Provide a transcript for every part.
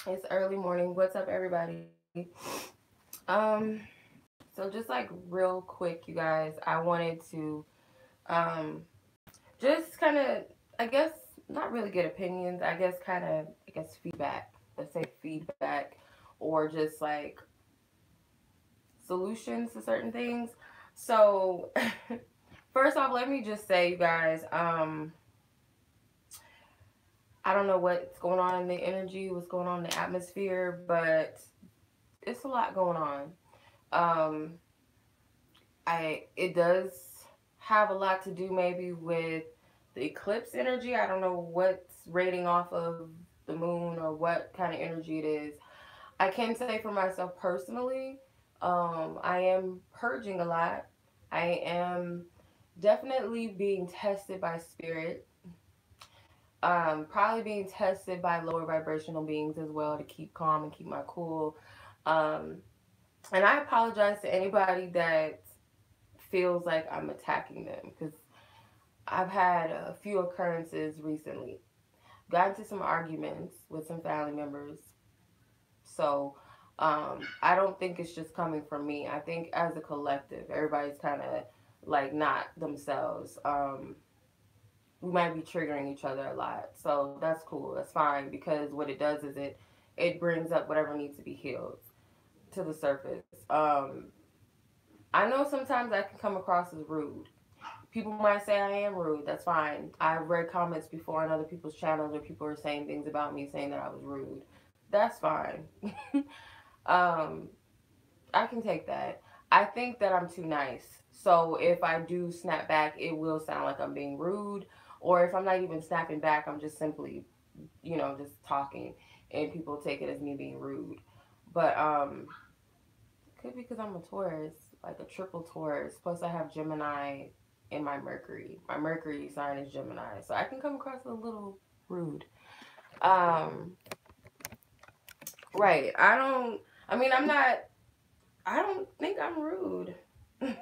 It's early morning. What's up, everybody? Um, so just like real quick, you guys, I wanted to um just kind of, I guess, not really get opinions. I guess kind of, I guess feedback. Let's say feedback, or just like solutions to certain things. So first off, let me just say, you guys, I don't know what's going on in the energy, what's going on in the atmosphere, but it's a lot going on. Um, it does have a lot to do maybe with the eclipse energy. I don't know what's rating off of the moon or what kind of energy it is. I can say for myself personally, I am purging a lot. I am definitely being tested by spirit. Probably being tested by lower vibrational beings as well to keep calm and keep my cool. Um, and I apologize to anybody that feels like I'm attacking them because I've had a few occurrences recently. Got into some arguments with some family members. So I don't think it's just coming from me. I think as a collective, everybody's kind of like not themselves. We might be triggering each other a lot. So that's cool. That's fine because what it does is it brings up whatever needs to be healed to the surface. I know sometimes I can come across as rude. People might say I am rude. That's fine. I've read comments before on other people's channels where people are saying things about me saying that I was rude. That's fine. um, I can take that. I think that I'm too nice. So if I do snap back, it will sound like I'm being rude. Or if I'm not even snapping back, I'm just simply, just talking. And people take it as me being rude. But could be because I'm a Taurus, like a triple Taurus. Plus, I have Gemini in my Mercury. My Mercury sign is Gemini, so I can come across a little rude. Um, right. I don't. I mean, I'm not. I don't think I'm rude. I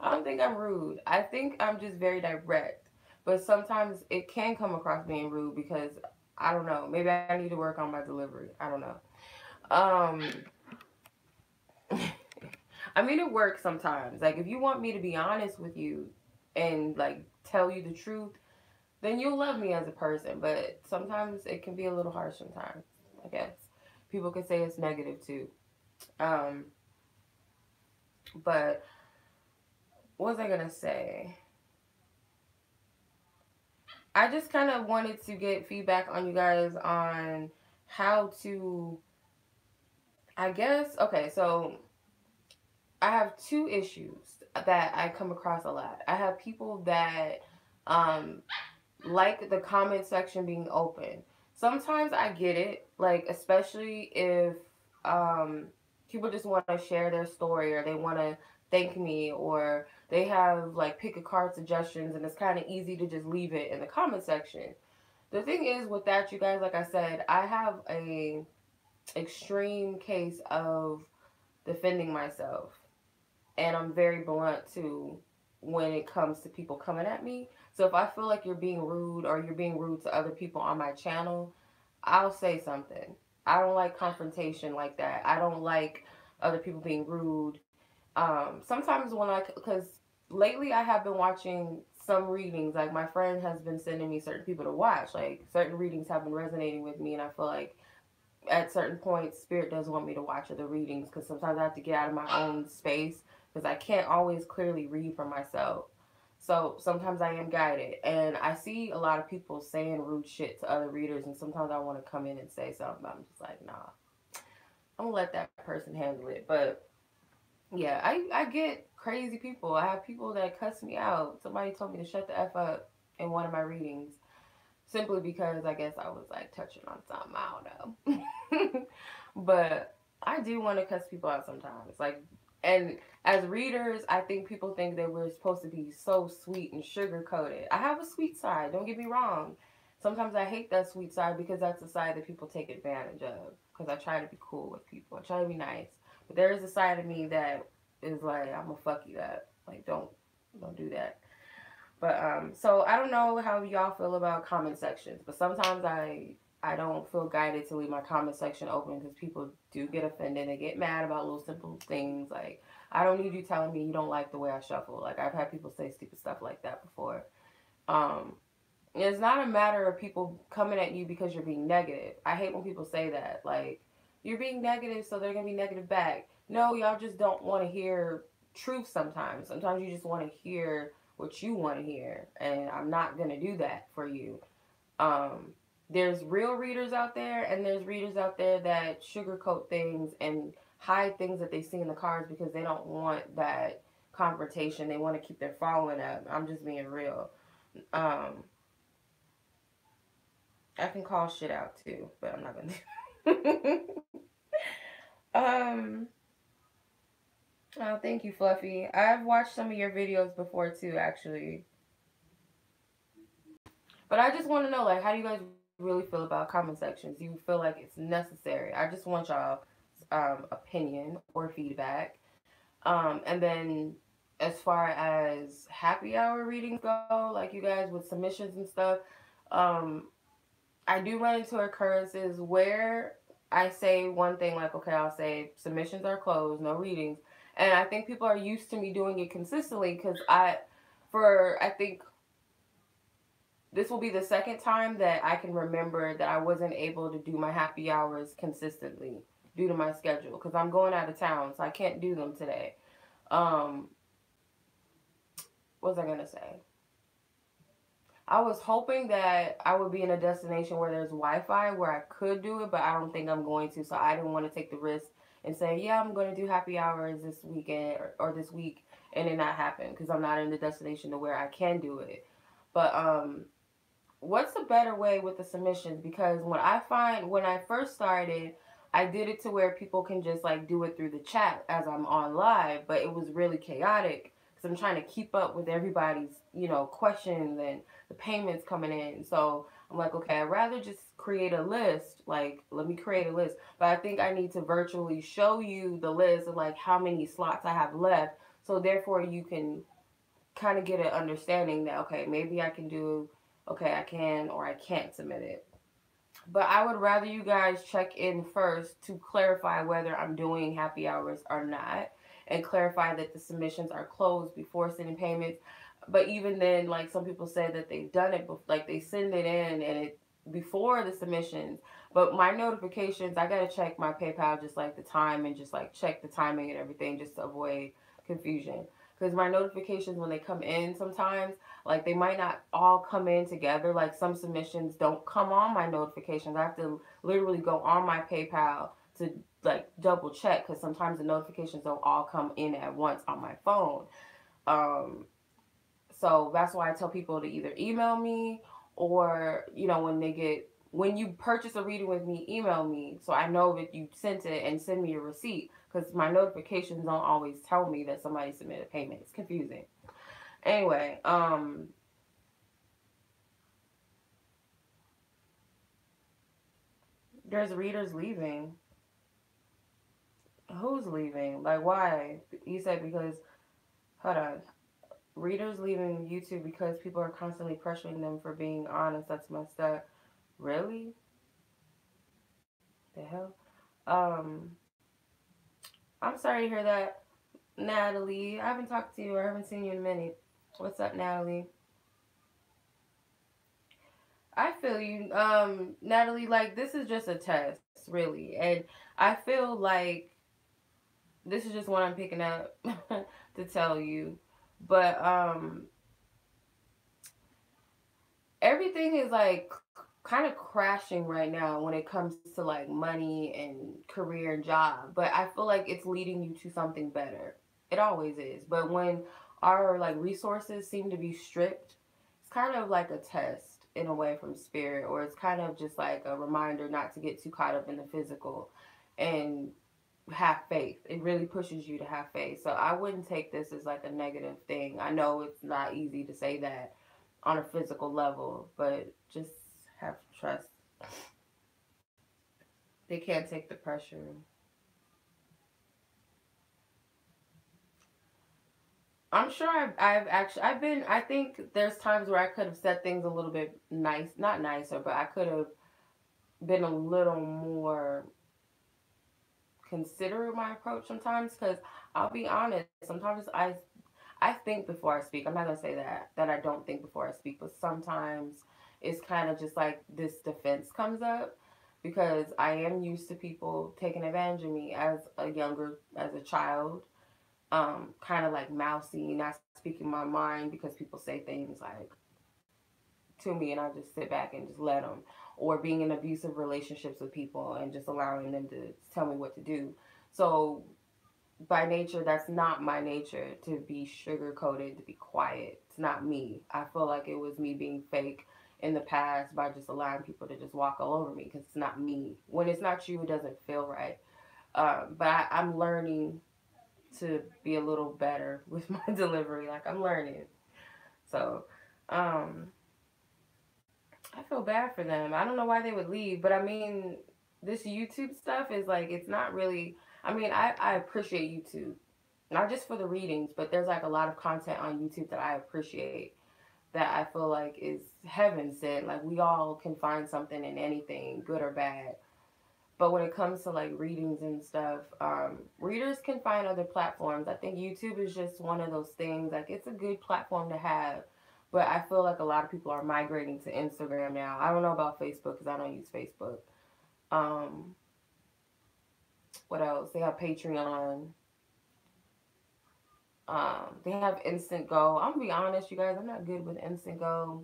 don't think I'm rude. I think I'm just very direct. But sometimes it can come across being rude because I don't know. Maybe I need to work on my delivery. I don't know. Um, I mean, it works sometimes. Like, if you want me to be honest with you and, like, tell you the truth, then you'll love me as a person. But sometimes it can be a little harsh sometimes, I guess. People could say it's negative too. Um, but what was I going to say? I just kind of wanted to get feedback on you guys on how to, I guess, okay, so I have two issues that I come across a lot. I have people that um, like the comment section being open. Sometimes I get it, like especially if um, people just want to share their story or they want to thank me or they have like pick a card suggestions and it's kind of easy to just leave it in the comment section. The thing is with that, you guys, like I said, I have a extreme case of defending myself and I'm very blunt too when it comes to people coming at me. So if I feel like you're being rude or you're being rude to other people on my channel, I'll say something. I don't like confrontation like that. I don't like other people being rude. Sometimes when because lately I have been watching some readings. Like my friend has been sending me certain people to watch. Like certain readings have been resonating with me, and I feel like at certain points, Spirit does want me to watch other readings because sometimes I have to get out of my own space because I can't always clearly read for myself. So sometimes I am guided, and I see a lot of people saying rude shit to other readers, and sometimes I want to come in and say something, but I'm just like, nah, I'm gonna let that person handle it. But yeah, I get crazy people. I have people that cuss me out. Somebody told me to shut the F up in one of my readings simply because I guess I was like touching on something. I don't know. But I do want to cuss people out sometimes. Like, and as readers, I think people think that we're supposed to be so sweet and sugar coated. I have a sweet side. Don't get me wrong. Sometimes I hate that sweet side because that's the side that people take advantage of. Because I try to be cool with people. I try to be nice. But there is a side of me that is like, I'm gonna fuck you up. Like, don't do that. But so I don't know how y'all feel about comment sections, but sometimes I don't feel guided to leave my comment section open because people do get offended. They get mad about little simple things. Like, I don't need you telling me you don't like the way I shuffle. Like, I've had people say stupid stuff like that before. Um, it's not a matter of people coming at you because you're being negative. I hate when people say that. Like, you're being negative, so they're going to be negative back. No, y'all just don't want to hear truth sometimes. Sometimes you just want to hear what you want to hear. And I'm not going to do that for you. Um, there's real readers out there, and there's readers out there that sugarcoat things and hide things that they see in the cards because they don't want that confrontation. They want to keep their following up. I'm just being real. Um, I can call shit out too, but I'm not gonna. um. Oh, thank you, Fluffy. I've watched some of your videos before too, actually. But I just want to know, like, how do you guys really feel about comment sections? Do you feel like it's necessary? I just want y'all opinion or feedback. And then as far as happy hour readings go, like you guys with submissions and stuff, um, I do run into occurrences where I say one thing like, okay, I'll say submissions are closed, no readings. And I think people are used to me doing it consistently because I think this will be the second time that I can remember that I wasn't able to do my happy hours consistently due to my schedule because I'm going out of town, so I can't do them today. Um, what was I going to say? I was hoping that I would be in a destination where there's Wi-Fi where I could do it, but I don't think I'm going to. So I didn't want to take the risk and say, yeah, I'm going to do happy hours this weekend or this week and it not happen because I'm not in the destination to where I can do it. But what's a better way with the submissions? Because when I first started, I did it to where people can just like do it through the chat as I'm on live, but it was really chaotic because I'm trying to keep up with everybody's, questions and the payments coming in. So I'm like, okay, I'd rather just create a list. Like, let me create a list. But I think I need to virtually show you the list of like how many slots I have left. So therefore you can kind of get an understanding that, okay, maybe I can do, okay, I can or I can't submit it. But I would rather you guys check in first to clarify whether I'm doing happy hours or not and clarify that the submissions are closed before sending payments. But even then, like some people said that they've done it, like they send it in and it before the submissions. But my notifications, I gotta check my PayPal just like the time and just like check the timing and everything just to avoid confusion. Because my notifications when they come in sometimes, like they might not all come in together. Like some submissions don't come on my notifications. I have to literally go on my PayPal to like double check because sometimes the notifications don't all come in at once on my phone. Um, so that's why I tell people to either email me or, when you purchase a reading with me, email me so I know that you sent it and send me a receipt because my notifications don't always tell me that somebody submitted payment. It's confusing. Anyway, there's readers leaving. Who's leaving? Like, why? You said because, hold on. Readers leaving YouTube because people are constantly pressuring them for being honest. That's messed up. Really? The hell? Um, I'm sorry to hear that, Natalie. I haven't talked to you or I haven't seen you in a minute. What's up, Natalie? I feel you, Natalie. Like this is just a test, really, and I feel like this is just what I'm picking up to tell you. But everything is like kind of crashing right now when it comes to like money and career and job. But I feel like it's leading you to something better. It always is. But when our like resources seem to be stripped, it's kind of like a test in a way from spirit, or it's kind of just like a reminder not to get too caught up in the physical and have faith. It really pushes you to have faith. So I wouldn't take this as like a negative thing. I know it's not easy to say that on a physical level, but just have trust. They can't take the pressure. I'm sure I think there's times where I could have said things a little bit nice, not nicer, but I could have been a little more considerate my approach sometimes, because I'll be honest, sometimes I think before I speak. I'm not gonna say that I don't think before I speak, but sometimes it's kind of just like this defense comes up because I am used to people taking advantage of me as a child, kind of like mousy, not speaking my mind because people say things like to me, and I just sit back and just let them, or being in abusive relationships with people and just allowing them to tell me what to do. So by nature, that's not my nature to be sugar coated, to be quiet. It's not me. I feel like it was me being fake in the past by just allowing people to just walk all over me because it's not me. When it's not you, it doesn't feel right. I'm learning to be a little better with my delivery. Like, I'm learning. So, um, I feel bad for them. I don't know why they would leave, but I mean, this YouTube stuff is like, it's not really. I mean, I appreciate YouTube, not just for the readings, but there's like a lot of content on YouTube that I appreciate that I feel like is heaven sent. Like, we all can find something in anything, good or bad. But when it comes to like readings and stuff, readers can find other platforms. I think YouTube is just one of those things. Like, it's a good platform to have, but I feel like a lot of people are migrating to Instagram now. I don't know about Facebook because I don't use Facebook. Um, what else? They have Patreon. They have Instant Go. I'm gonna be honest, you guys. I'm not good with Instant Go.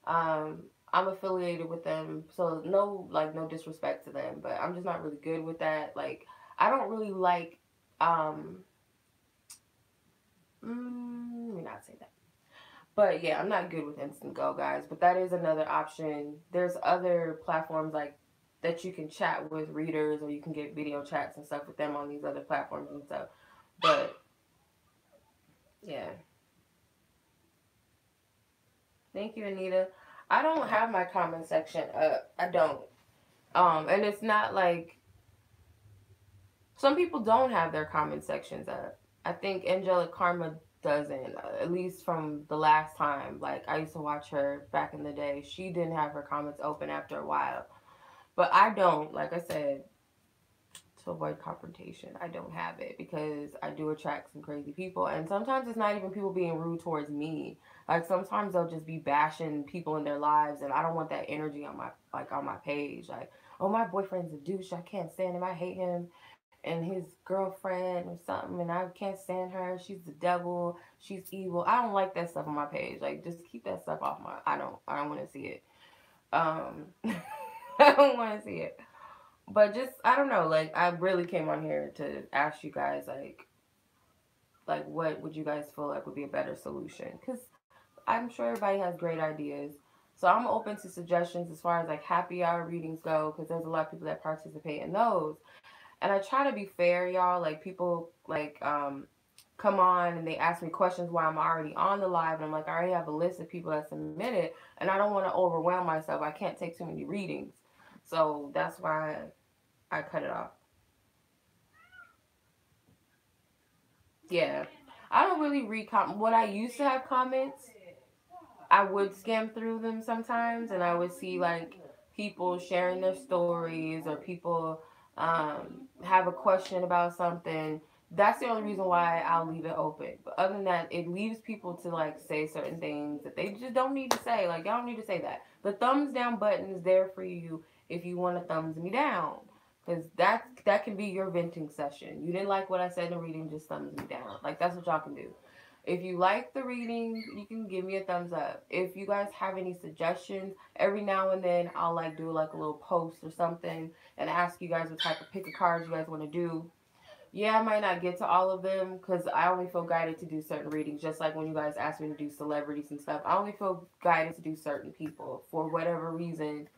I'm affiliated with them, so no disrespect to them, but I'm just not really good with that. Like, I don't really like. Let me not say that. But yeah, I'm not good with Instant Go, guys. But that is another option. There's other platforms like that you can chat with readers, or you can get video chats and stuff with them on these other platforms and stuff. But yeah, thank you, Anita. I don't have my comment section up. I don't. And it's not like some people don't have their comment sections up. I think Angelic Karma doesn't, at least from the last time. Like, I used to watch her back in the day. She didn't have her comments open after a while. But I don't, like I said, to avoid confrontation. I don't have it because I do attract some crazy people. And sometimes it's not even people being rude towards me. Like, sometimes they'll just be bashing people in their lives, and I don't want that energy on my page. Like, oh, my boyfriend's a douche. I can't stand him. I hate him and his girlfriend or something, and I can't stand her. She's the devil. She's evil. I don't like that stuff on my page. Like, just keep that stuff off my. I don't want to see it. I don't want to see it. But just, I don't know. Like, I really came on here to ask you guys, like what would you guys feel like would be a better solution? Because I'm sure everybody has great ideas. So I'm open to suggestions as far as like happy hour readings go, because there's a lot of people that participate in those. And I try to be fair, y'all. Like, people like come on and they ask me questions while I'm already on the live, and I'm like, I already have a list of people that submitted, and I don't want to overwhelm myself. I can't take too many readings, so that's why I cut it off. Yeah, I don't really read when I used to have comments. I would skim through them sometimes, and I would see like people sharing their stories, or people have a question about something. That's the only reason why I'll leave it open. But other than that, it leaves people to like say certain things that they just don't need to say. Like, y'all don't need to say that. The thumbs down button is there for you if you want to thumbs me down. Because that can be your venting session. You didn't like what I said in the reading, just thumbs me down. Like, that's what y'all can do. If you like the reading, you can give me a thumbs up. If you guys have any suggestions, every now and then I'll like do like a little post or something and ask you guys what type of pick a cards you guys want to do. Yeah, I might not get to all of them because I only feel guided to do certain readings. Just like when you guys ask me to do celebrities and stuff, I only feel guided to do certain people for whatever reason.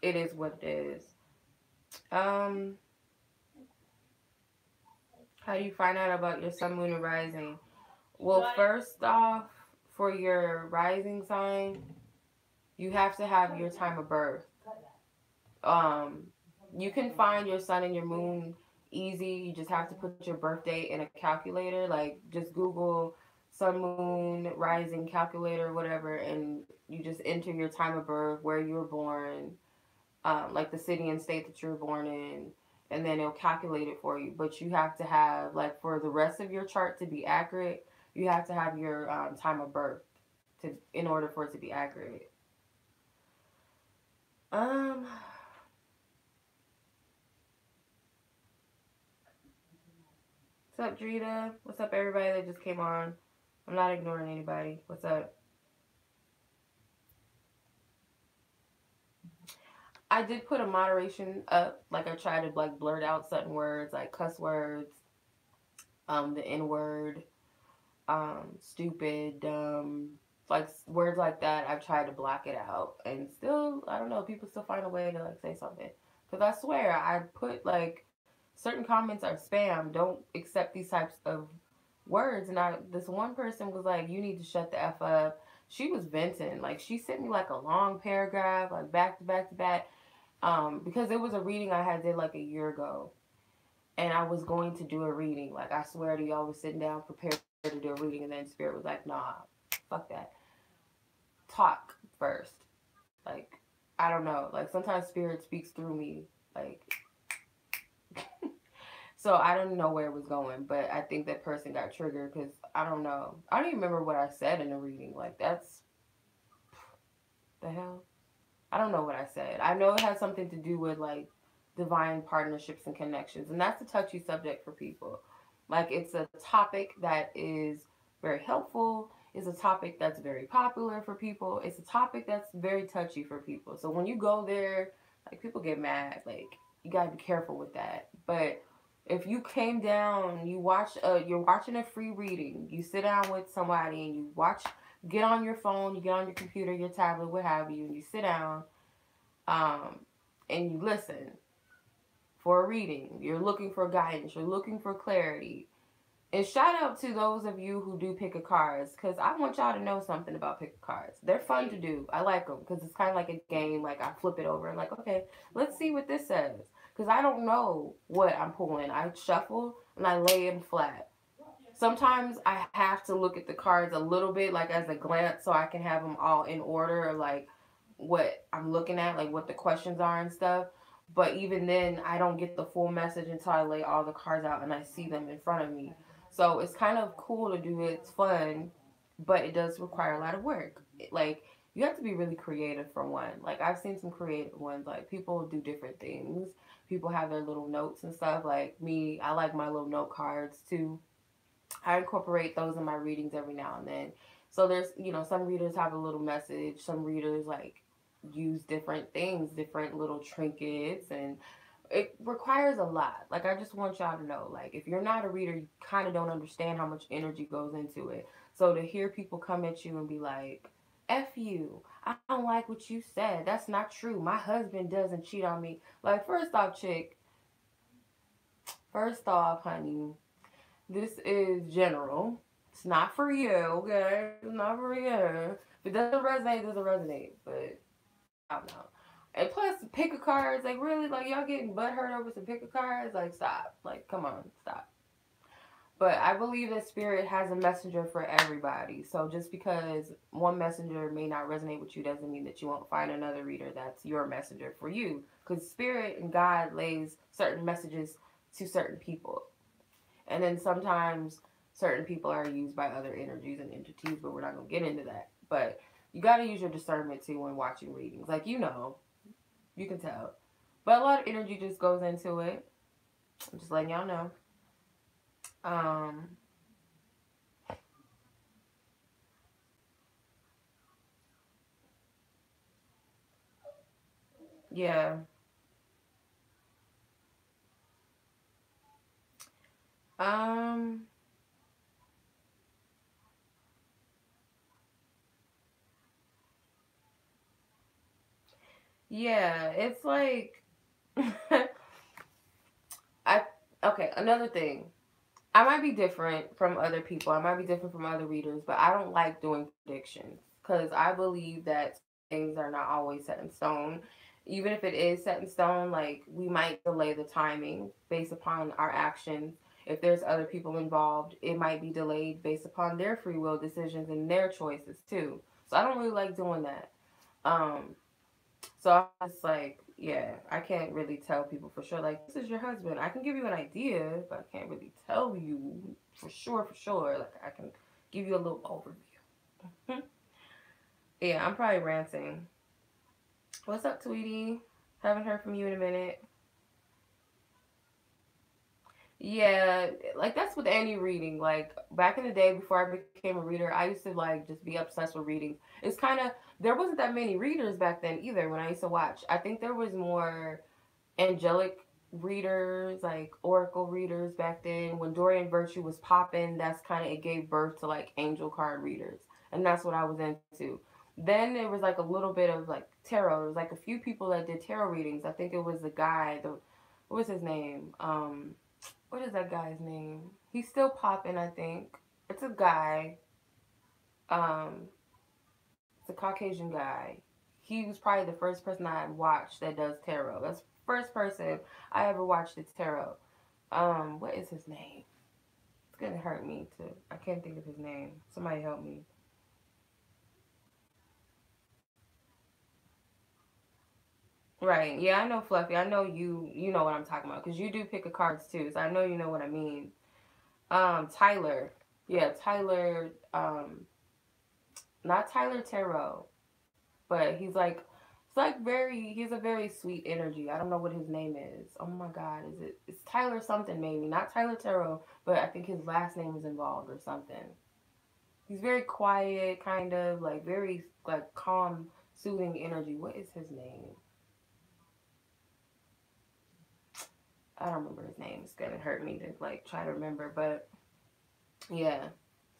It is what it is. Um, how do you find out about your sun, moon, and rising? Well, first off, for your rising sign, you have to have your time of birth. Um, you can find your sun and your moon easy. You just have to put your birth date in a calculator. Like, just Google sun, moon, rising calculator, whatever, and you just enter your time of birth, where you were born, like the city and state that you're born in, and then it'll calculate it for you. But you have to have, like, for the rest of your chart to be accurate, you have to have your time of birth in order for it to be accurate. Um, what's up, Drita? What's up, everybody that just came on? I'm not ignoring anybody. What's up? I did put a moderation up. Like, I tried to, like, blurt out certain words, like cuss words, the N word, stupid, like words like that. I've tried to block it out, and still, I don't know. People still find a way to, like, say something. Because I swear, I put, like, certain comments are spam. Don't accept these types of words. And this one person was like, "You need to shut the f up." She was venting. Like, she sent me, like, a long paragraph, like, back to back to back. Because it was a reading I had did, like, a year ago, and I was going to do a reading. Like, I swear to y'all, was sitting down prepared to do a reading, and then Spirit was like, "Nah, fuck that. Talk first." Like, I don't know. Like, sometimes Spirit speaks through me. Like, so I don't know where it was going, but I think that person got triggered because I don't know. I don't even remember what I said in the reading. Like, that's the hell. I don't know what I said. I know it has something to do with, like, divine partnerships and connections, and that's a touchy subject for people. Like, it's a topic that is very helpful. It's a topic that's very popular for people. It's a topic that's very touchy for people. So when you go there, like, people get mad. Like, you gotta be careful with that. But if you came down, you're watching a free reading, you sit down with somebody and you watch, get on your phone, you get on your computer, your tablet, what have you, and you sit down, um, and you listen for a reading. You're looking for guidance. You're looking for clarity. And shout out to those of you who do pick a cards, because I want y'all to know something about pick a cards. They're fun to do. I like them because it's kind of like a game. Like, I flip it over and, like, okay, let's see what this says. Because I don't know what I'm pulling. I shuffle and I lay them flat. Sometimes I have to look at the cards a little bit, like, as a glance, so I can have them all in order, like what I'm looking at, like what the questions are and stuff. But even then, I don't get the full message until I lay all the cards out and I see them in front of me. So it's kind of cool to do it. It's fun, but it does require a lot of work. Like, you have to be really creative for one. Like, I've seen some creative ones. Like, people do different things. People have their little notes and stuff. Like me, I like my little note cards too. I incorporate those in my readings every now and then. So there's, some readers have a little message. Some readers, like, use different things, different little trinkets, and it requires a lot. Like, I just want y'all to know, like, if you're not a reader, you kind of don't understand how much energy goes into it. So to hear people come at you and be like, "F you, I don't like what you said. That's not true. My husband doesn't cheat on me." Like, first off, chick, first off, honey, this is general. It's not for you, okay? It's not for you. If it doesn't resonate, it doesn't resonate. But I don't know. And plus, pick a cards, like, really, like, y'all getting butthurt over some pick a cards? Like, stop. Like, come on, stop. But I believe that Spirit has a messenger for everybody. So just because one messenger may not resonate with you doesn't mean that you won't find another reader that's your messenger for you. Because Spirit and God lays certain messages to certain people. And then sometimes certain people are used by other energies and entities, but we're not going to get into that. But you got to use your discernment too when watching readings. Like, you can tell. But a lot of energy just goes into it. I'm just letting y'all know. Yeah. Um, yeah, it's like, okay, another thing. I might be different from other people. I might be different from other readers, but I don't like doing predictions because I believe that things are not always set in stone. Even if it is set in stone, like, we might delay the timing based upon our actions. If there's other people involved, it might be delayed based upon their free will decisions and their choices too. So I don't really like doing that. So I'm just like, yeah, I can't really tell people for sure. Like, this is your husband. I can give you an idea, but I can't really tell you for sure, for sure. Like, I can give you a little overview. Yeah, I'm probably ranting. What's up, Tweety? Haven't heard from you in a minute. Yeah, like that's with any reading. Like back in the day before I became a reader, I used to like just be obsessed with reading. It's kind of there wasn't that many readers back then either when I used to watch. I think there was more angelic readers, like oracle readers back then. When Dorian Virtue was popping, that's kind of it gave birth to like angel card readers, and that's what I was into. Then there was like a little bit of like tarot. There was like a few people that did tarot readings. I think it was the guy, the what was his name? What is that guy's name? He's still popping, I think. It's a guy. Um, it's a Caucasian guy. He was probably the first person I watched that does tarot. That's the first person I ever watched the tarot. What is his name? It's gonna hurt me to. I can't think of his name. Somebody help me. Right. Yeah, I know Fluffy. I know you. You know what I'm talking about because you do pick a cards too. So I know you know what I mean. Tyler. Yeah, Tyler. Not Tyler Tarot, but he's like very he's a very sweet energy. I don't know what his name is. Oh my god, it's Tyler something maybe. Not Tyler Tarot, but I think his last name is involved or something. He's very quiet, kind of like very like calm, soothing energy. What is his name? I don't remember his name. It's gonna hurt me to like try to remember, but yeah.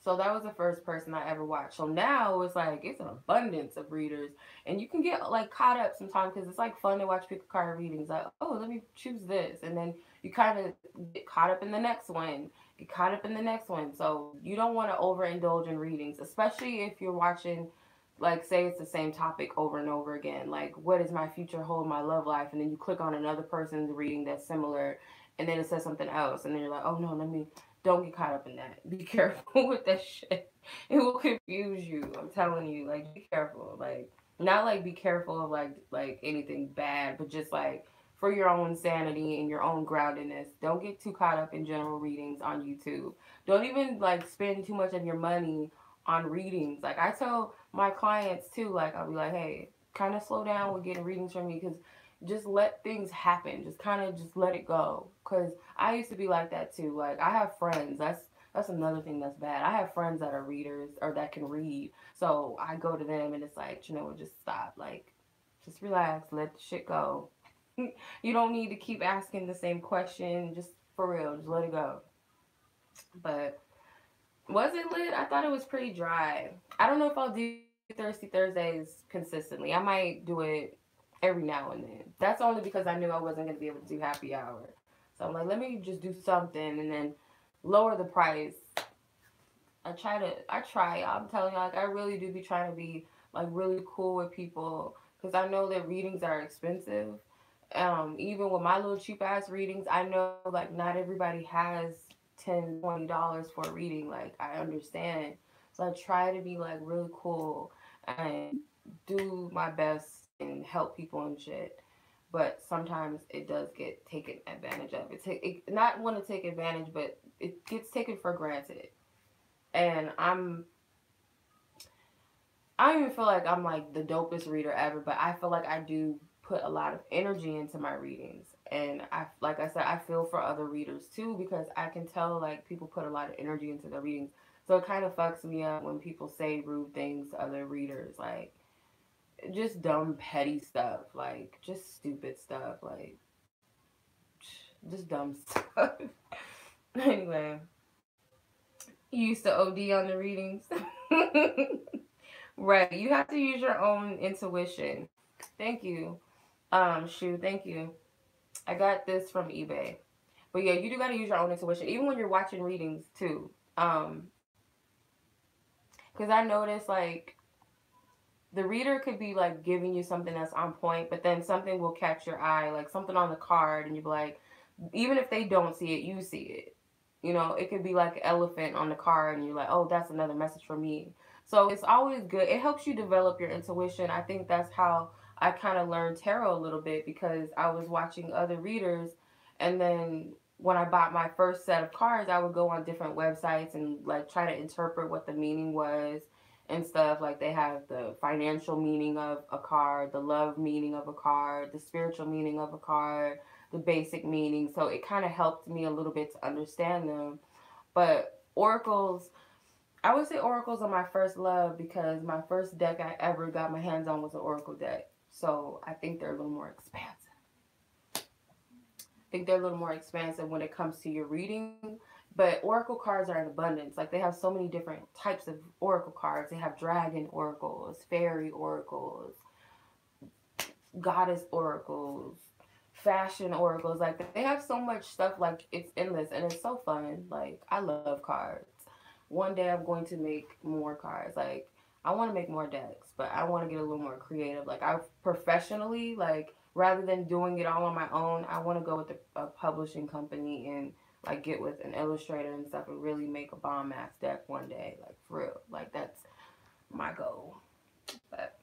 So that was the first person I ever watched. So now it's like it's an abundance of readers, and you can get like caught up sometimes because it's like fun to watch pick a card readings. Like, oh, let me choose this, and then you kind of get caught up in the next one, get caught up in the next one. So you don't want to overindulge in readings, especially if you're watching, like, say it's the same topic over and over again. Like, what is my future hold, my love life, and then you click on another person's reading that's similar, and then it says something else, and then you're like, oh no, let me don't get caught up in that. Be careful with that shit. It will confuse you. I'm telling you. Like, be careful. Like, not like be careful of like anything bad, but just like for your own sanity and your own groundedness. Don't get too caught up in general readings on YouTube. Don't even like spend too much of your money on readings. Like I tell my clients too. Like I'll be like, hey, kind of slow down with getting readings from me because just let things happen. Just kind of just let it go. Cause I used to be like that too. Like I have friends. That's another thing that's bad. I have friends that are readers or that can read. So I go to them and it's like, you know what, just stop. Like, just relax. Let the shit go. You don't need to keep asking the same question. Just for real, just let it go. But was it lit? I thought it was pretty dry. I don't know if I'll do Thirsty Thursdays consistently. I might do it every now and then. That's only because I knew I wasn't going to be able to do happy hour. So I'm like, let me just do something and then lower the price. I try. I'm telling you, like, I really do be trying to be, like, really cool with people because I know that readings are expensive. Even with my little cheap ass readings, I know, like, not everybody has $10, $20 for a reading. Like, I understand. So I try to be, like, really cool and do my best and help people and shit. But sometimes it does get taken advantage of. It not want to take advantage, but it gets taken for granted. And I don't even feel like I'm like the dopest reader ever, but I feel like I do put a lot of energy into my readings. And like I said, I feel for other readers too because I can tell like people put a lot of energy into their readings. So it kind of fucks me up when people say rude things to other readers, like just dumb petty stuff, like just stupid stuff, like just dumb stuff. Anyway, you used to OD on the readings. Right. You have to use your own intuition. Thank you. Shu, thank you. I got this from eBay. But yeah, you do gotta use your own intuition, even when you're watching readings too. Because I noticed like the reader could be like giving you something that's on point, but then something will catch your eye, like something on the card, and you'll be like, even if they don't see it, you see it. You know, it could be like an elephant on the card, and you're like, oh, that's another message for me. So it's always good. It helps you develop your intuition. I think that's how I kind of learned tarot a little bit because I was watching other readers, and then when I bought my first set of cards, I would go on different websites and like try to interpret what the meaning was and stuff. Like they have the financial meaning of a card, the love meaning of a card, the spiritual meaning of a card, the basic meaning. So it kind of helped me a little bit to understand them. But oracles, I would say oracles are my first love because my first deck I ever got my hands on was an oracle deck. So I think they're a little more expansive. I think they're a little more expansive when it comes to your reading. But oracle cards are in abundance. Like they have so many different types of oracle cards. They have dragon oracles, fairy oracles, goddess oracles, fashion oracles. Like they have so much stuff. Like it's endless and it's so fun. Like I love cards. One day I'm going to make more cards. Like I want to make more decks, but I want to get a little more creative. Like I professionally, like rather than doing it all on my own, I want to go with a publishing company and like get with an illustrator and stuff and really make a bomb ass deck one day. Like for real. Like that's my goal. But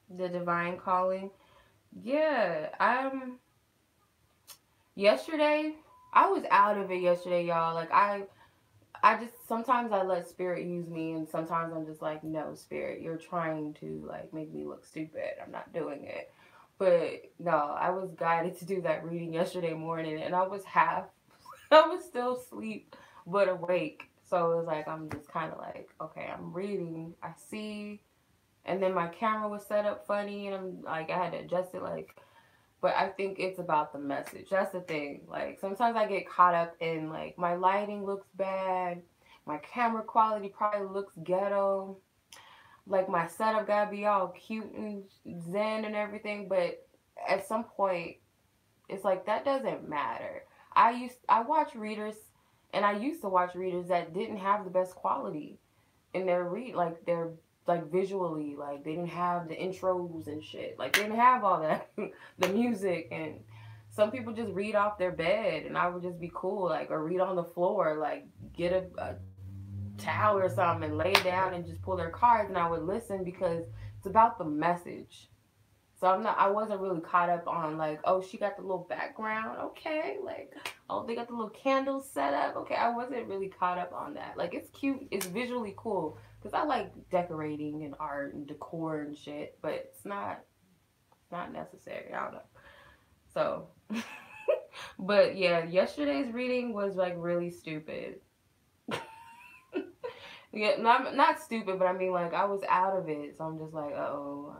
the divine calling, yeah. Yesterday I was out of it yesterday, y'all. Like I just sometimes I let spirit use me, and sometimes I'm just like, no, spirit, you're trying to like make me look stupid. I'm not doing it. But no, I was guided to do that reading yesterday morning, and I was half, I was still asleep but awake. So it was like I'm just kind of like, okay, I'm reading, I see, and then my camera was set up funny, and I'm like, I had to adjust it, like, but I think it's about the message. That's the thing. Like sometimes I get caught up in like my lighting looks bad, my camera quality probably looks ghetto, like my setup gotta be all cute and zen and everything. But at some point, it's like that doesn't matter. I watch readers, and I used to watch readers that didn't have the best quality in their their like visually, like they didn't have the intros and shit, like they didn't have all that the music. And some people just read off their bed, and I would just be cool, like, or read on the floor, like get a towel or something and lay down and just pull their cards, and I would listen because it's about the message. So I wasn't really caught up on like, oh, she got the little background, okay, like, oh, they got the little candles set up, okay. I wasn't really caught up on that. Like, it's cute, it's visually cool, because I like decorating and art and decor and shit, but it's not necessary. I don't know. So, but yeah, yesterday's reading was like really stupid. Yeah, not stupid, but I mean like I was out of it, so I'm just like, oh,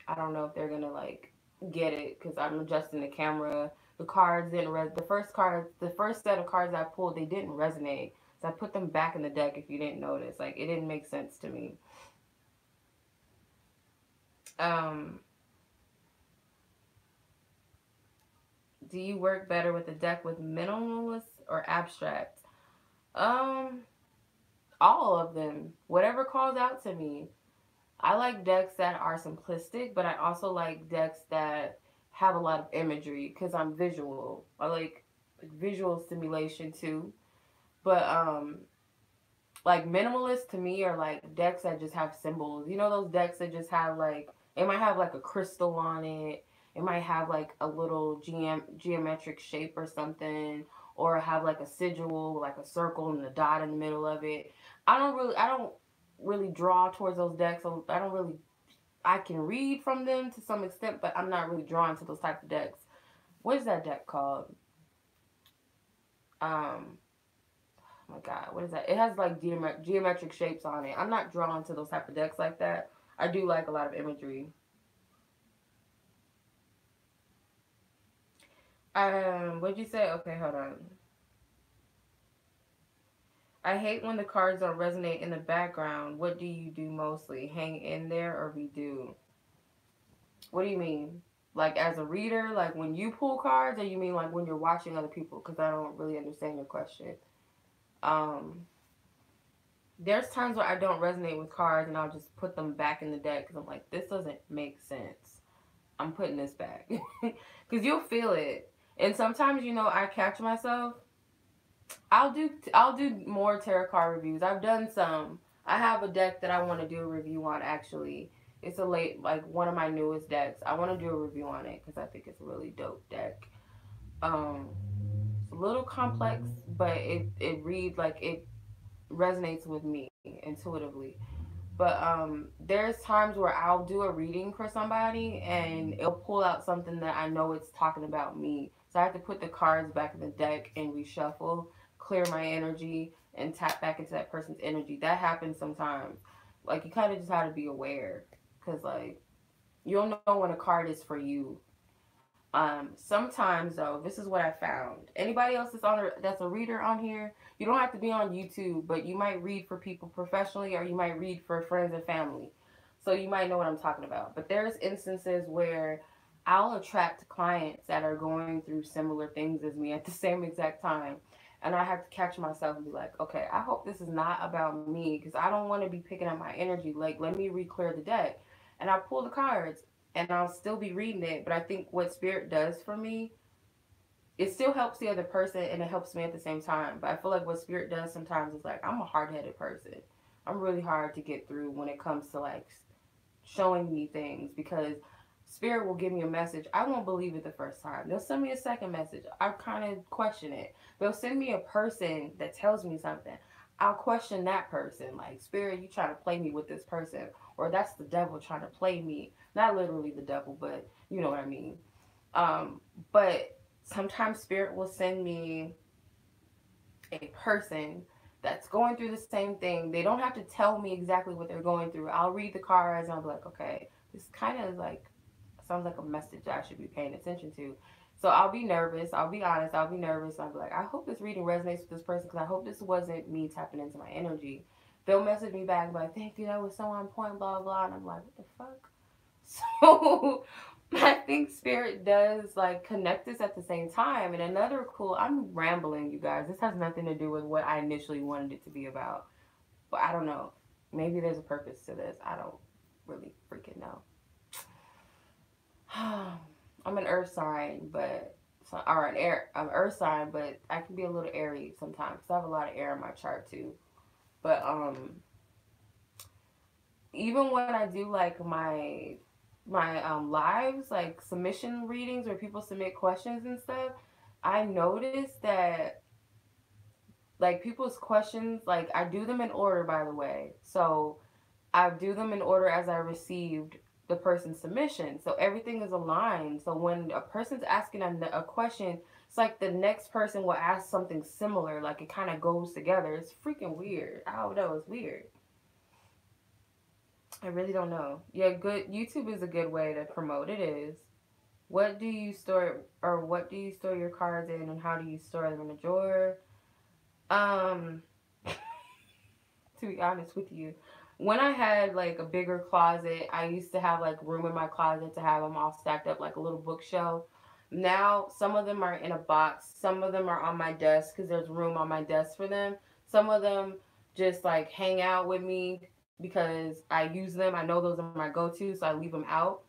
I don't know if they're gonna like get it because I'm adjusting the camera. The cards didn't the first set of cards I pulled, they didn't resonate, so I put them back in the deck. If you didn't notice, like it didn't make sense to me. Um, do you work better with a deck with minimalist or abstract? Um, all of them, whatever calls out to me. I like decks that are simplistic, but I also like decks that have a lot of imagery because I'm visual. I like visual stimulation too. But like minimalist to me are like decks that just have symbols. You know those decks that just have like it might have like a crystal on it. It might have like a little geometric shape or something, or have like a sigil, like a circle and a dot in the middle of it. I don't really draw towards those decks. So I don't really I can read from them to some extent, but I'm not really drawn to those type of decks. What is that deck called? Oh my god, what is that? It has like geometric shapes on it. I'm not drawn to those type of decks like that. I do like a lot of imagery. What'd you say? Okay, hold on. I hate when the cards don't resonate in the background. What do you do mostly? Hang in there or redo? What do you mean? Like as a reader, like when you pull cards, or you mean like when you're watching other people? Because I don't really understand your question. Um, there's times where I don't resonate with cards, and I'll just put them back in the deck because I'm like, this doesn't make sense. I'm putting this back because you'll feel it. And sometimes, I catch myself. I'll do more tarot card reviews. I've done some. I have a deck that I want to do a review on actually. It's a late, like one of my newest decks. I want to do a review on it because I think it's a really dope deck. Um, it's a little complex, but it reads like it resonates with me intuitively. But there's times where I'll do a reading for somebody and it'll pull out something that I know it's talking about me. So I have to put the cards back in the deck and reshuffle, clear my energy, and tap back into that person's energy. That happens sometimes. Like you kind of just have to be aware, because like you don't know when a card is for you. Sometimes though, this is what I found. Anybody else that's a reader on here, you don't have to be on YouTube, but you might read for people professionally, or you might read for friends and family. So you might know what I'm talking about. But there's instances where I'll attract clients that are going through similar things as me at the same exact time. And I have to catch myself and be like, okay, I hope this is not about me, because I don't want to be picking up my energy. Like, let me re-clear the deck. And I pull the cards and I'll still be reading it. But I think what spirit does for me, it still helps the other person and it helps me at the same time. But I feel like what spirit does sometimes is like, I'm a hard headed person. I'm really hard to get through when it comes to like showing me things, because spirit will give me a message. I won't believe it the first time. They'll send me a second message. I kind of question it. They'll send me a person that tells me something. I'll question that person. Like, spirit, you trying to play me with this person. Or that's the devil trying to play me. Not literally the devil, but you know what I mean. But sometimes spirit will send me a person that's going through the same thing. They don't have to tell me exactly what they're going through. I'll read the cards and I'll be like, okay, this kind of like sounds like a message I should be paying attention to. So I'll be nervous. I'll be honest. I'll be nervous. I'll be like, I hope this reading resonates with this person, because I hope this wasn't me tapping into my energy. They'll message me back like, thank you, that was so on point, blah, blah. And I'm like, what the fuck? So I think spirit does like connect us at the same time. And another cool, I'm rambling, you guys. This has nothing to do with what I initially wanted it to be about. But I don't know. Maybe there's a purpose to this. I don't really freaking know. I'm an earth sign, but or an air. I'm earth sign, but I can be a little airy sometimes because I have a lot of air in my chart too. But even when I do like my lives, like submission readings where people submit questions and stuff, I noticed that like people's questions, like I do them in order, by the way. So I do them in order as I received the person's submission. So everything is aligned. So when a person's asking a question, it's like the next person will ask something similar. Like it kind of goes together. It's freaking weird. I don't know. It's weird. I really don't know. Yeah, good. YouTube is a good way to promote. It is. What do you store, or what do you store your cards in, and how do you store them in a drawer? Um, to be honest with you, when I had like a bigger closet, I used to have like room in my closet to have them all stacked up like a little bookshelf. Now, some of them are in a box, some of them are on my desk because there's room on my desk for them. Some of them just like hang out with me because I use them. I know those are my go to, so I leave them out.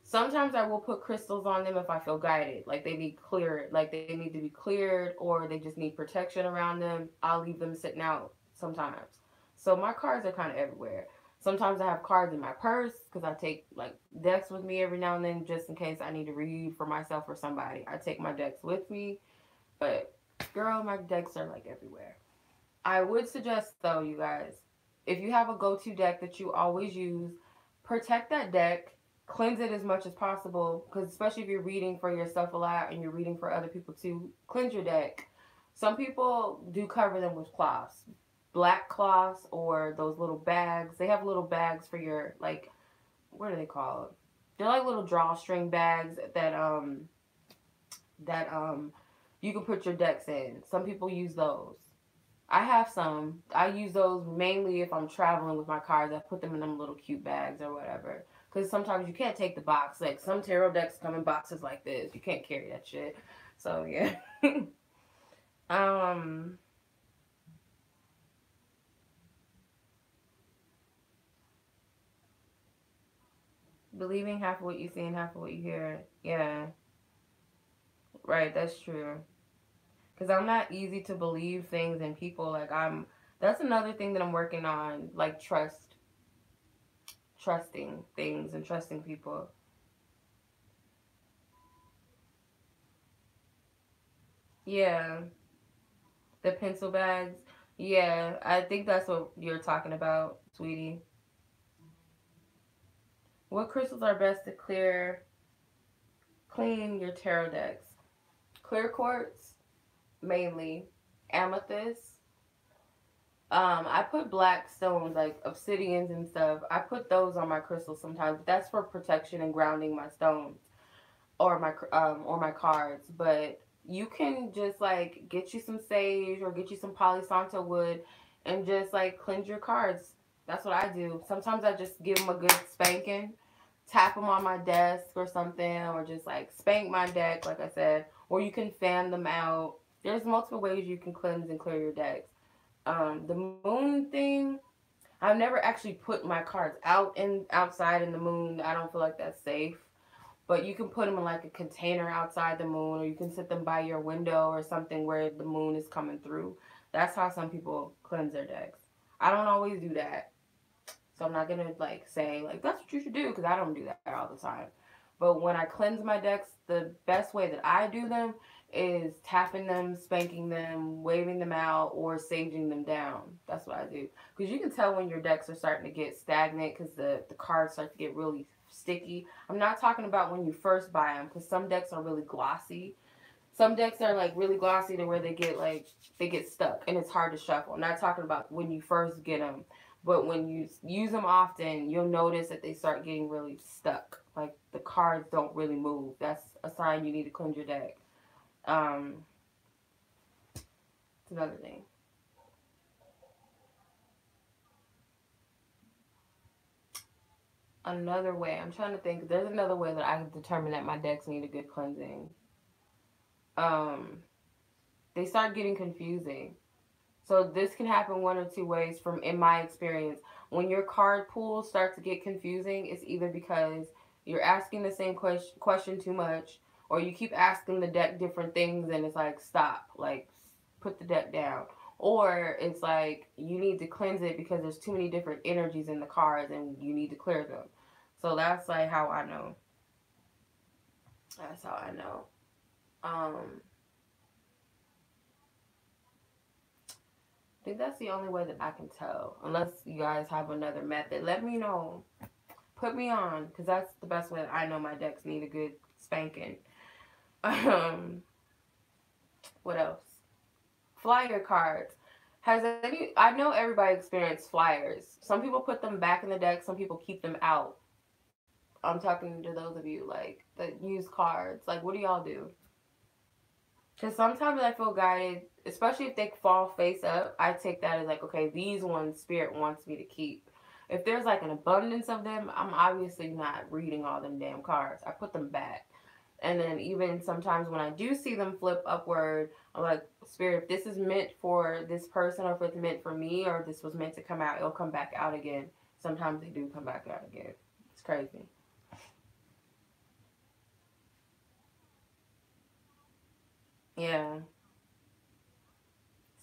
Sometimes I will put crystals on them if I feel guided, like they need cleared, like they need to be cleared, or they just need protection around them. I'll leave them sitting out sometimes. So my cards are kind of everywhere. Sometimes I have cards in my purse because I take like decks with me every now and then just in case I need to read for myself or somebody. I take my decks with me, but girl, my decks are like everywhere. I would suggest though, you guys, if you have a go-to deck that you always use, protect that deck, cleanse it as much as possible, because especially if you're reading for yourself a lot and you're reading for other people too, cleanse your deck. Some people do cover them with cloths, black cloths, or those little bags. They have little bags for your, like, what are they called? They're like little drawstring bags that you can put your decks in. Some people use those. I have some. I use those mainly if I'm traveling with my cards. I put them in them little cute bags or whatever. Because sometimes you can't take the box. Like some tarot decks come in boxes like this. You can't carry that shit. So yeah. um. Believing half of what you see and half of what you hear. Yeah. Right. That's true. Because I'm not easy to believe things in people. Like That's another thing that I'm working on, like trusting things and trusting people. Yeah, the pencil bags. Yeah, I think that's what you're talking about, sweetie. What crystals are best to clean your tarot decks? Clear quartz, mainly. Amethyst. I put black stones like obsidians and stuff. I put those on my crystals sometimes. But that's for protection and grounding my stones or my cards. But you can just like get you some sage or get you some Palo Santo wood and just like cleanse your cards. That's what I do. Sometimes I just give them a good spanking, tap them on my desk or something, or just like spank my deck, like I said. Or you can fan them out. There's multiple ways you can cleanse and clear your decks. The moon thing, I've never actually put my cards outside in the moon. I don't feel like that's safe. But you can put them in like a container outside the moon, or you can sit them by your window or something where the moon is coming through. That's how some people cleanse their decks. I don't always do that. So I'm not gonna like say like that's what you should do because I don't do that all the time. But when I cleanse my decks, the best way that I do them is tapping them, spanking them, waving them out, or saging them down. That's what I do. Because you can tell when your decks are starting to get stagnant because the cards start to get really sticky. I'm not talking about when you first buy them because some decks are really glossy. Some decks are like really glossy to where they get stuck and it's hard to shuffle. I'm not talking about when you first get them, but when you use them often, you'll notice that they start getting really stuck. Like the cards don't really move. That's a sign you need to cleanse your deck. Um, it's another thing. Another way. I'm trying to think. There's another way that I can determine that my decks need a good cleansing. Um, they start getting confusing. So this can happen one or two ways from in my experience. When your card pools start to get confusing, it's either because you're asking the same question too much, or you keep asking the deck different things and it's like stop, like put the deck down. Or it's like you need to cleanse it because there's too many different energies in the cards and you need to clear them. So that's like how I know. That's how I know. I think that's the only way that I can tell. Unless you guys have another method, let me know. Put me on, because that's the best way that I know my decks need a good spanking. Um, what else? Flyer cards. Has any? I know everybody experienced flyers. Some people put them back in the deck. Some people keep them out. I'm talking to those of you like that use cards. Like, what do y'all do? Because sometimes I feel guided, especially if they fall face up. I take that as like, okay, these ones Spirit wants me to keep. If there's like an abundance of them, I'm obviously not reading all them damn cards. I put them back. And then even sometimes when I do see them flip upward, I'm like, Spirit, if this is meant for this person or if it's meant for me or if this was meant to come out, it'll come back out again. Sometimes they do come back out again. It's crazy. Yeah.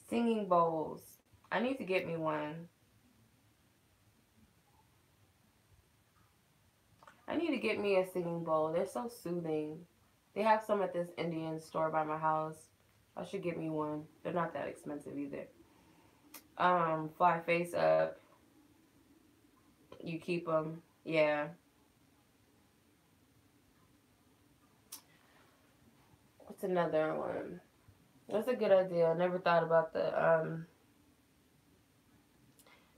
Singing bowls. I need to get me one. I need to get me a singing bowl. They're so soothing. They have some at this Indian store by my house. I should get me one. They're not that expensive either. Fly face up. You keep them. Yeah. What's another one? That's a good idea. I never thought about the.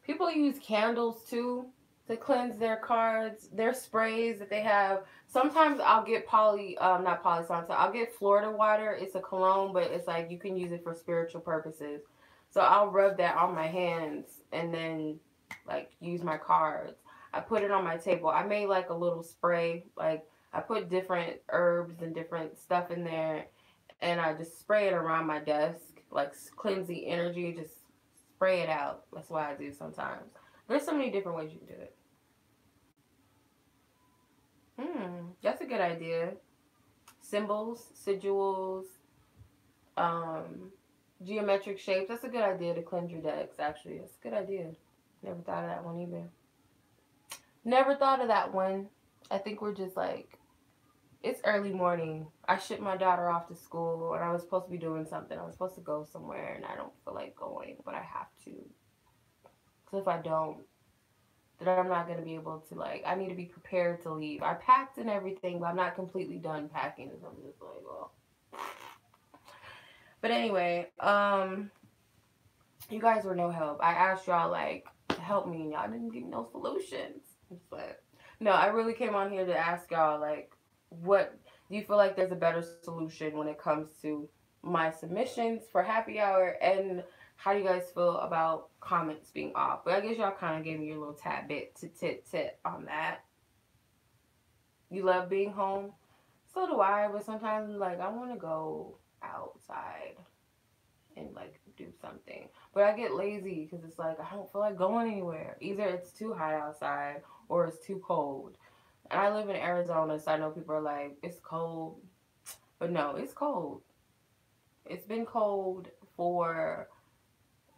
People use candles too to cleanse their cards. Their sprays that they have. Sometimes I'll get not Palo Santo. I'll get Florida water. It's a cologne, but it's like you can use it for spiritual purposes. So I'll rub that on my hands and then like use my cards. I put it on my table. I made like a little spray. Like I put different herbs and different stuff in there, and I just spray it around my desk, like cleanse the energy. Just spray it out. That's what I do sometimes. There's so many different ways you can do it. That's a good idea. Symbols, sigils, um, Geometric shapes. That's a good idea to cleanse your decks, actually. That's a good idea. Never thought of that one either. Never thought of that one. I think we're just like, it's early morning. I shipped my daughter off to school and I was supposed to be doing something. I was supposed to go somewhere and I don't feel like going, but I have to. Because if I don't, then I'm not going to be able to, like, I need to be prepared to leave. I packed and everything, but I'm not completely done packing. So I'm just like, well. But anyway, you guys were no help. I asked y'all, like, to help me and y'all didn't give me no solutions. But no, I really came on here to ask y'all, like, what do you feel like there's a better solution when it comes to my submissions for happy hour, and how do you guys feel about comments being off? But I guess y'all kind of gave me your little tad bit to tit on that. You love being home? So do I, but sometimes, like, I want to go outside and, like, do something. But I get lazy because it's like, I don't feel like going anywhere. Either it's too hot outside or it's too cold. And I live in Arizona, so I know people are like, it's cold. But no, it's cold. It's been cold for,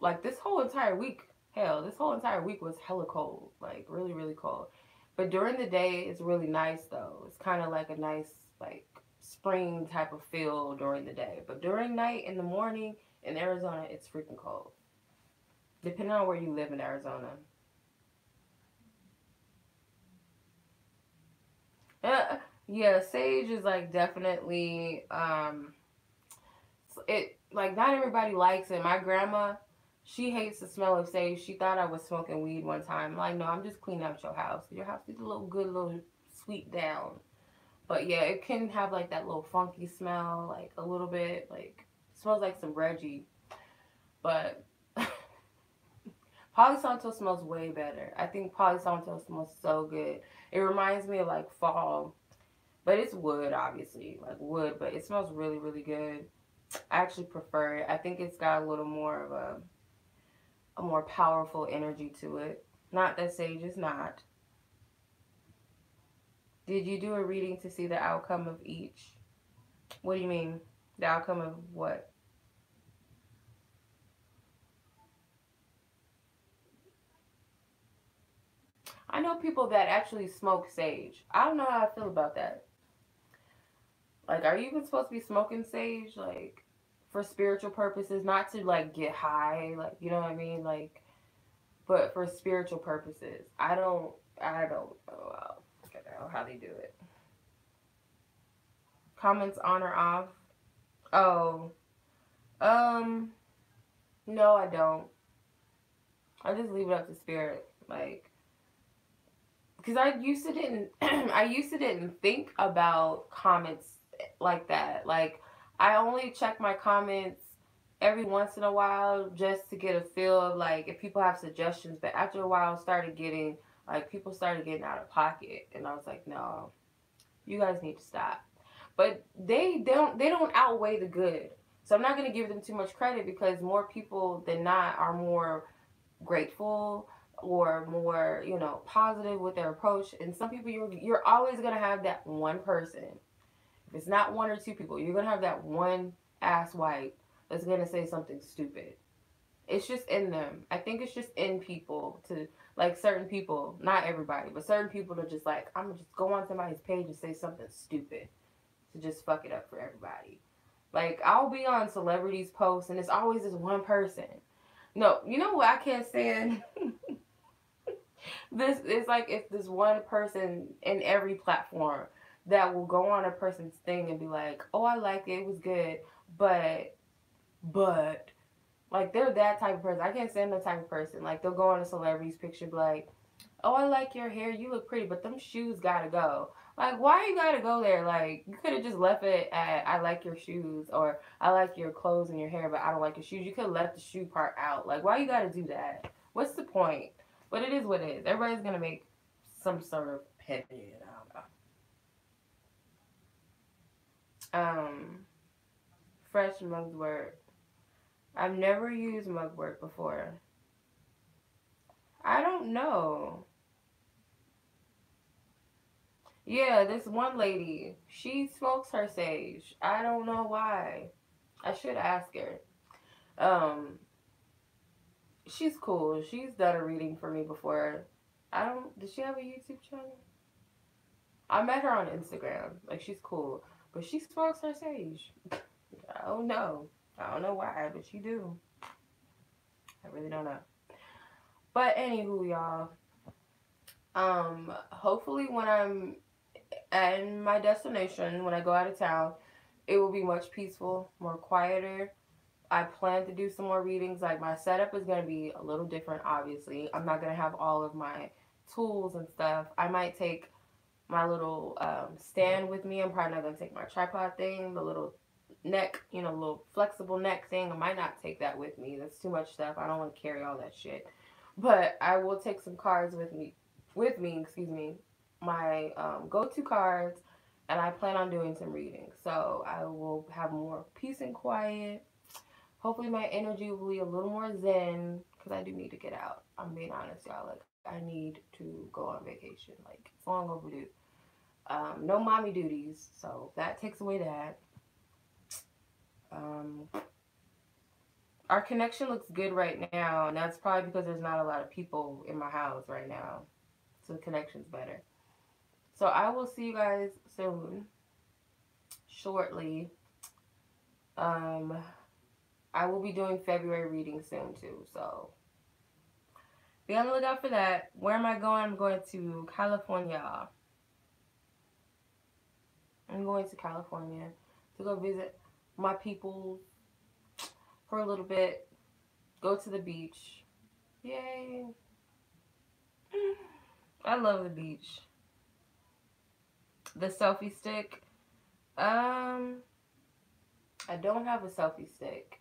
like, this whole entire week. Hell, this whole entire week was hella cold. Like, really, really cold. But during the day, it's really nice, though. It's kind of like a nice, like, spring type of feel during the day. But during night, in the morning, in Arizona, it's freaking cold. Depending on where you live in Arizona. Yeah, sage is, like, definitely, it, like, not everybody likes it. My grandma, she hates the smell of sage. She thought I was smoking weed one time. I'm like, no, I'm just cleaning out your house. Your house needs a little good, little sweet down. But yeah, it can have, like, that little funky smell, like, a little bit, like, smells like some Reggie. But Palo Santo smells way better. I think Palo Santo smells so good. It reminds me of, like, fall. But it's wood, obviously. Like, wood. But it smells really, really good. I actually prefer it. I think it's got a little more of a more powerful energy to it. Not that sage is not. Did you do a reading to see the outcome of each? What do you mean? The outcome of what? I know people that actually smoke sage. I don't know how I feel about that. Like, are you even supposed to be smoking sage? Like, for spiritual purposes, not to, like, get high, like, you know what I mean? Like, but for spiritual purposes. I don't know how they do it. Comments on or off? Oh, um, no, I don't. I just leave it up to spirit. Like, because I used to didn't I used to didn't think about comments like that. Like, I only check my comments every once in a while just to get a feel of, like, if people have suggestions. But after a while, started getting, like, people started getting out of pocket, and I was like, no, you guys need to stop. But they don't outweigh the good. So I'm not gonna give them too much credit, because more people than not are more grateful or more, positive with their approach. And some people, you're always gonna have that one person. If it's not one or two people, you're gonna have that one ass white that's gonna say something stupid. It's just in them. I think it's just in people to, like, certain people, not everybody, but certain people to just, like, I'm gonna just go on somebody's page and say something stupid to just fuck it up for everybody. Like, I'll be on celebrities' posts and it's always this one person. No, you know what I can't stand? This is like, if this one person in every platform that will go on a person's thing and be like, oh, I liked it, it was good, but, like, they're that type of person. I can't stand that type of person. Like, they'll go on a celebrity's picture, be like, oh, I like your hair, you look pretty, but them shoes gotta go. Like, why you gotta go there? Like, you could have just left it at, I like your shoes, or I like your clothes and your hair, but I don't like your shoes. You could have left the shoe part out. Like, why you gotta do that? What's the point? But it is what it is. Everybody's gonna make some sort of opinion. I don't know. Fresh mugwort. I've never used mugwort before. I don't know. Yeah, this one lady, she smokes her sage. I don't know why. I should ask her. Um, she's cool. She's done a reading for me before. Does she have a YouTube channel? I met her on Instagram. Like, she's cool. But she smokes her sage. I don't know. I don't know why, but she do. I really don't know. But anywho, y'all. Hopefully when I'm at my destination, when I go out of town, it will be much peaceful, more quieter. I plan to do some more readings. Like, my setup is going to be a little different, obviously. I'm not going to have all of my tools and stuff. I might take my little stand with me. I'm probably not going to take my tripod thing, the little neck, little flexible neck thing. I might not take that with me. That's too much stuff. I don't want to carry all that shit. But I will take some cards excuse me, my go-to cards, and I plan on doing some reading. So I will have more peace and quiet. Hopefully my energy will be a little more zen, because I do need to get out. I'm being honest, y'all. Like, I need to go on vacation. Like, it's long overdue. No mommy duties, so that takes away that. Our connection looks good right now, and that's probably because there's not a lot of people in my house right now. So the connection's better. So I will see you guys soon, shortly. I will be doing February readings soon too, so be on the lookout for that. Where am I going? I'm going to California. I'm going to California to go visit my people for a little bit. Go to the beach. Yay. I love the beach. The selfie stick. I don't have a selfie stick.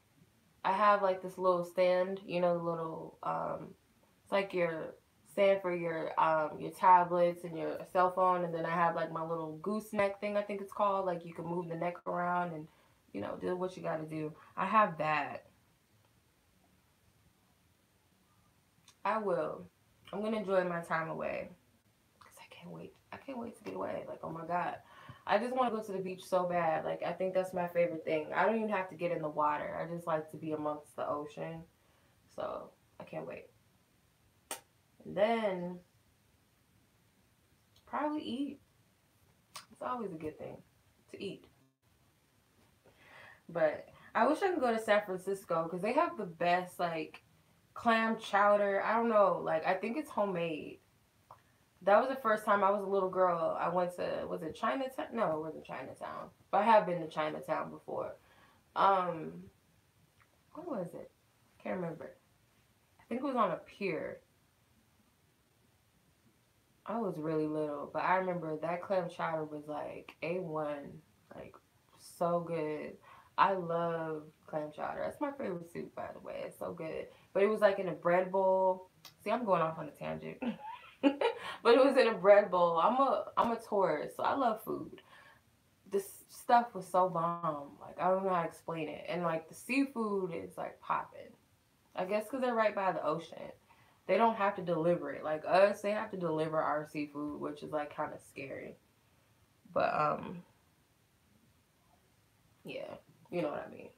I have like this little stand, the little it's like your stand for your tablets and your cell phone, and then I have like my little gooseneck thing, I think it's called. Like, you can move the neck around and do what you gotta do. I have that. I will. I'm gonna enjoy my time away, because I can't wait. I can't wait to get away. Like, oh my god. I just want to go to the beach so bad. Like, I think that's my favorite thing. I don't even have to get in the water. I just like to be amongst the ocean. So, I can't wait. And then, probably eat. It's always a good thing to eat. But I wish I could go to San Francisco, because they have the best, like, clam chowder. I don't know. Like, I think it's homemade. That was the first time I was a little girl. I went to, was it Chinatown? No, it wasn't Chinatown. But I have been to Chinatown before. What was it? Can't remember. I think it was on a pier. I was really little, but I remember that clam chowder was like A1. Like, so good. I love clam chowder. That's my favorite soup, by the way. It's so good. But it was like in a bread bowl. See, I'm going off on a tangent. But it was in a bread bowl. I'm a tourist, so I love food. This stuff was so bomb. Like, I don't know how to explain it. And like, the seafood is like popping. I guess because they're right by the ocean. They don't have to deliver it. Like us, they have to deliver our seafood, which is like kind of scary. But yeah, you know what I mean.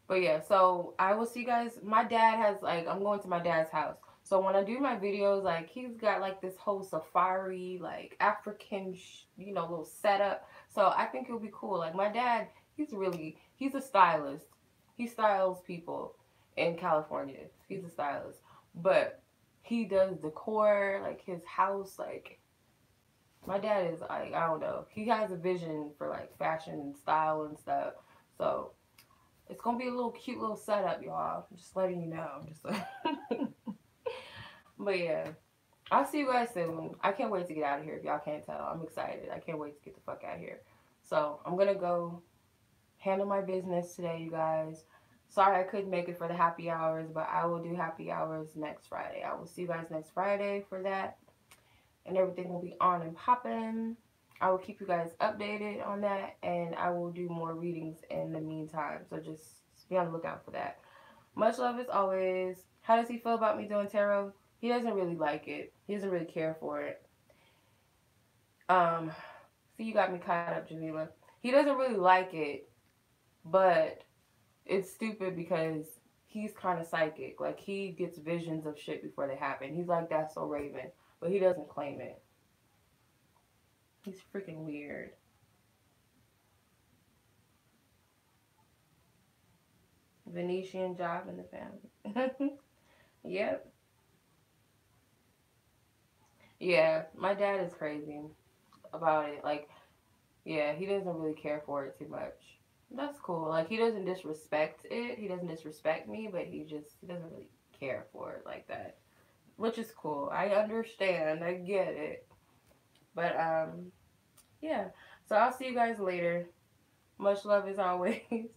But yeah, so I will see you guys. My dad has, like, I'm going to my dad's house. So when I do my videos, like, he's got like this whole safari, like, African, little setup. So I think it'll be cool. Like, my dad, he's a stylist. He styles people in California. He's a stylist. But he does decor, like, his house. Like, my dad is, like, I don't know. He has a vision for, like, fashion and style and stuff. So it's gonna be a little cute little setup, y'all. I'm just letting you know. But yeah, I'll see you guys soon. I can't wait to get out of here. If y'all can't tell, I'm excited. I can't wait to get the fuck out of here. So I'm gonna go handle my business today, you guys. Sorry I couldn't make it for the happy hours, but I will do happy hours next Friday. I will see you guys next Friday for that, and everything will be on and popping. I will keep you guys updated on that, and I will do more readings in the meantime. So just be on the lookout for that. Much love as always. How does he feel about me doing tarot? He doesn't really like it. He doesn't really care for it. See, you got me caught up, Jamila. He doesn't really like it, but it's stupid because he's kind of psychic. Like, he gets visions of shit before they happen. He's like, that's so Raven, but he doesn't claim it. He's freaking weird. Venetian job in the family. Yep. Yeah, my dad is crazy about it. Like, yeah, he doesn't really care for it too much. That's cool. Like, he doesn't disrespect it. He doesn't disrespect me, but he doesn't really care for it like that, which is cool. I understand. I get it. But yeah. So I'll see you guys later. Much love as always.